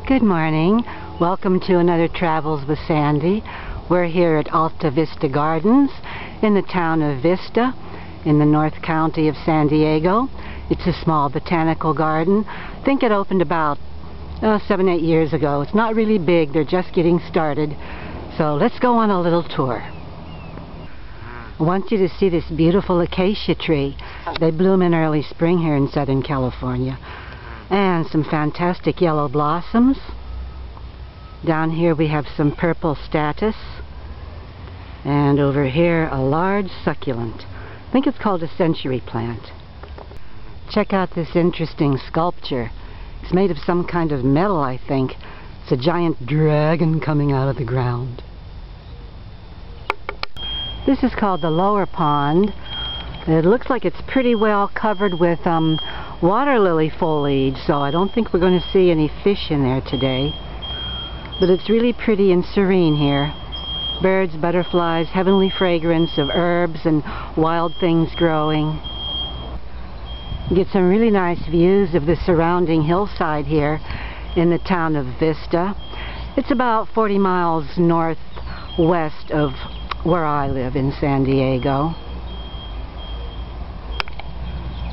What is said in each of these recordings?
Good morning. Welcome to another Travels with Sandy. We're here at Alta Vista Gardens in the town of Vista in the North County of San Diego. It's a small botanical garden. I think it opened about 7-8 years ago. It's not really big. They're just getting started. So let's go on a little tour. I want you to see this beautiful acacia tree. They bloom in early spring here in Southern California. And some fantastic yellow blossoms. Down here we have some purple statice. And over here a large succulent. I think it's called a century plant. Check out this interesting sculpture. It's made of some kind of metal, I think. It's a giant dragon coming out of the ground. This is called the lower pond. It looks like it's pretty well covered with water lily foliage, so I don't think we're going to see any fish in there today. But it's really pretty and serene here. Birds, butterflies, heavenly fragrance of herbs and wild things growing. You get some really nice views of the surrounding hillside here in the town of Vista. It's about 40 miles northwest of where I live in San Diego.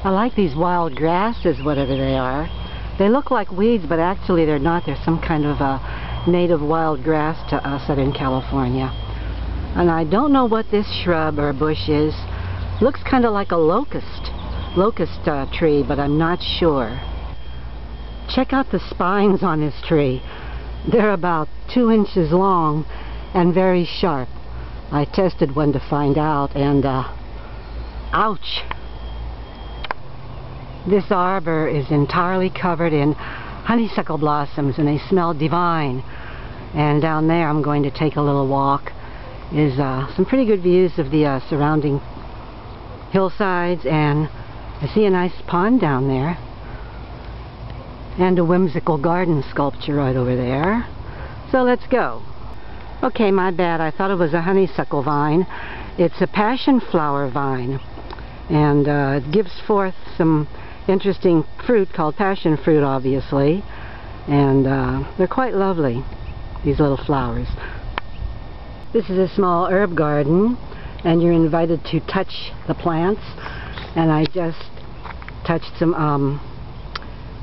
I like these wild grasses, whatever they are. They look like weeds, but actually they're not. They're some kind of a native wild grass to Southern California. And I don't know what this shrub or bush is. Looks kind of like a locust tree, but I'm not sure. Check out the spines on this tree. They're about 2 inches long and very sharp. I tested one to find out, and ouch! This arbor is entirely covered in honeysuckle blossoms, and they smell divine. And down there, I'm going to take a little walk, is some pretty good views of the surrounding hillsides, and I see a nice pond down there, and a whimsical garden sculpture right over there. So let's go. Okay, my bad. I thought it was a honeysuckle vine. It's a passion flower vine, and it gives forth some interesting fruit called passion fruit, obviously, and they're quite lovely, these little flowers. This is a small herb garden, and you're invited to touch the plants, and I just touched some,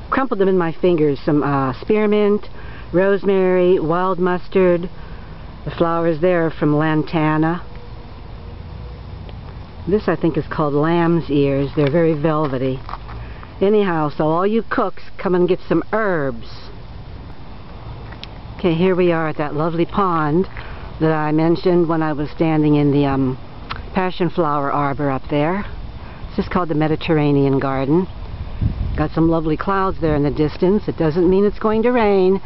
crumpled them in my fingers, some spearmint, rosemary, wild mustard. The flowers there are from lantana. This I think is called lamb's ears. They're very velvety. Anyhow, so all you cooks, come and get some herbs. Okay, here we are at that lovely pond that I mentioned when I was standing in the passion flower arbor up there. This is called the Mediterranean Garden. Got some lovely clouds there in the distance. It doesn't mean it's going to rain.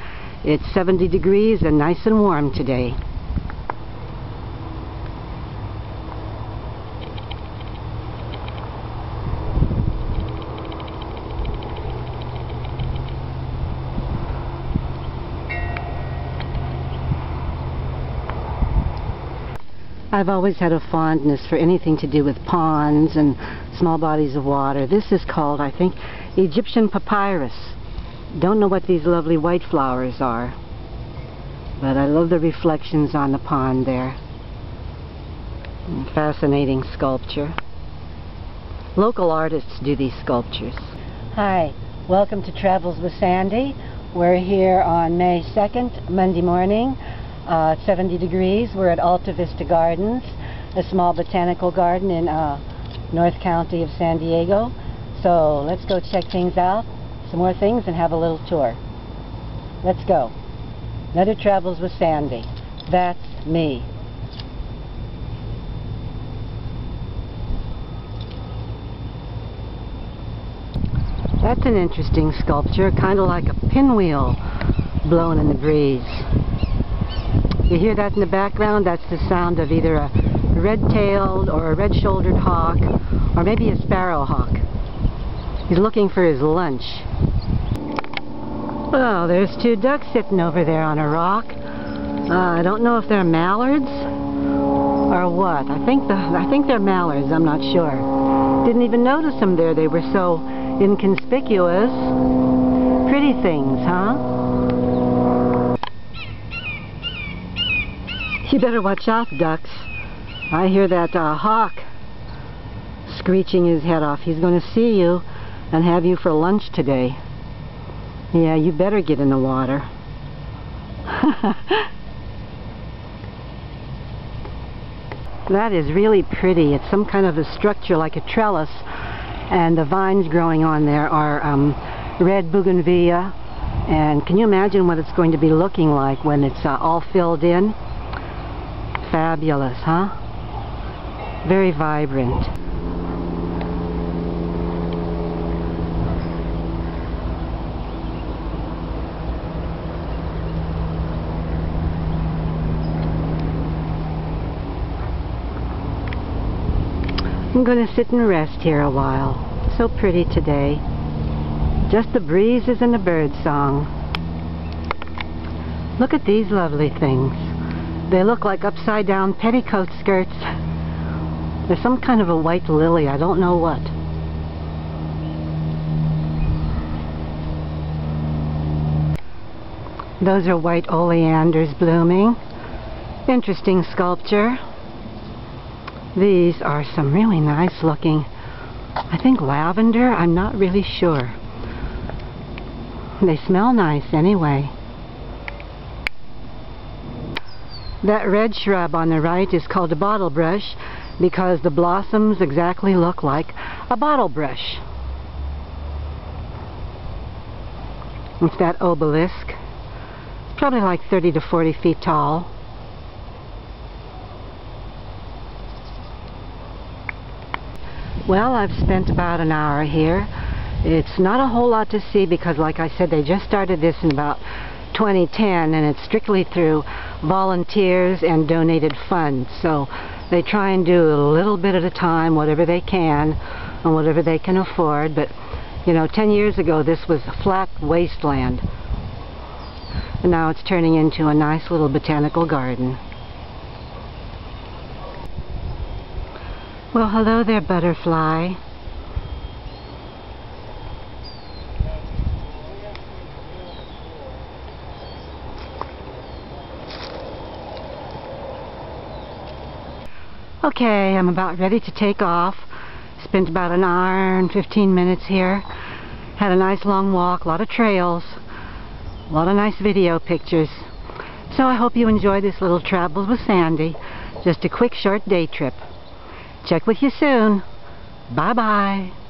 It's 70 degrees and nice and warm today. I've always had a fondness for anything to do with ponds and small bodies of water. This is called, I think, Egyptian papyrus. Don't know what these lovely white flowers are, but I love the reflections on the pond there. Fascinating sculpture. Local artists do these sculptures. Hi, welcome to Travels with Sandy. We're here on May 2nd, Monday morning. 70 degrees. We're at Alta Vista Gardens, a small botanical garden in North County of San Diego. So let's go check things out, some more things, and have a little tour. Let's go. Another Travels with Sandy. That's me. That's an interesting sculpture, kind of like a pinwheel blowing in the breeze. You hear that in the background? That's the sound of either a red-tailed or a red-shouldered hawk, or maybe a sparrowhawk. He's looking for his lunch. Well, there's 2 ducks sitting over there on a rock. I don't know if they're mallards or what. I think they're mallards. I'm not sure. Didn't even notice them there. They were so inconspicuous. Pretty things, huh? You better watch out, ducks. I hear that hawk screeching his head off. He's going to see you and have you for lunch today. Yeah, you better get in the water. That is really pretty. It's some kind of a structure like a trellis, and the vines growing on there are red bougainvillea. And can you imagine what it's going to be looking like when it's all filled in? Fabulous, huh? Very vibrant. I'm going to sit and rest here a while. So pretty today. Just the breezes and the bird song. Look at these lovely things. They look like upside down petticoat skirts. There's some kind of a white lily, I don't know what. Those are white oleanders blooming. Interesting sculpture. These are some really nice looking, I think lavender, I'm not really sure. They smell nice anyway. That red shrub on the right is called a bottlebrush because the blossoms exactly look like a bottle brush. It's that obelisk. It's probably like 30 to 40 feet tall. Well, I've spent about an hour here. It's not a whole lot to see because, like I said, they just started this in about 2010, and it's strictly through volunteers and donated funds. So they try and do a little bit at a time, whatever they can and whatever they can afford. But, you know, 10 years ago this was a flat wasteland. And now it's turning into a nice little botanical garden. Well, hello there, butterfly. Okay, I'm about ready to take off. Spent about an hour and 15 minutes here. Had a nice long walk, a lot of trails, a lot of nice video pictures. So I hope you enjoy this little Travels with Sandy. Just a quick short day trip. Check with you soon. Bye-bye.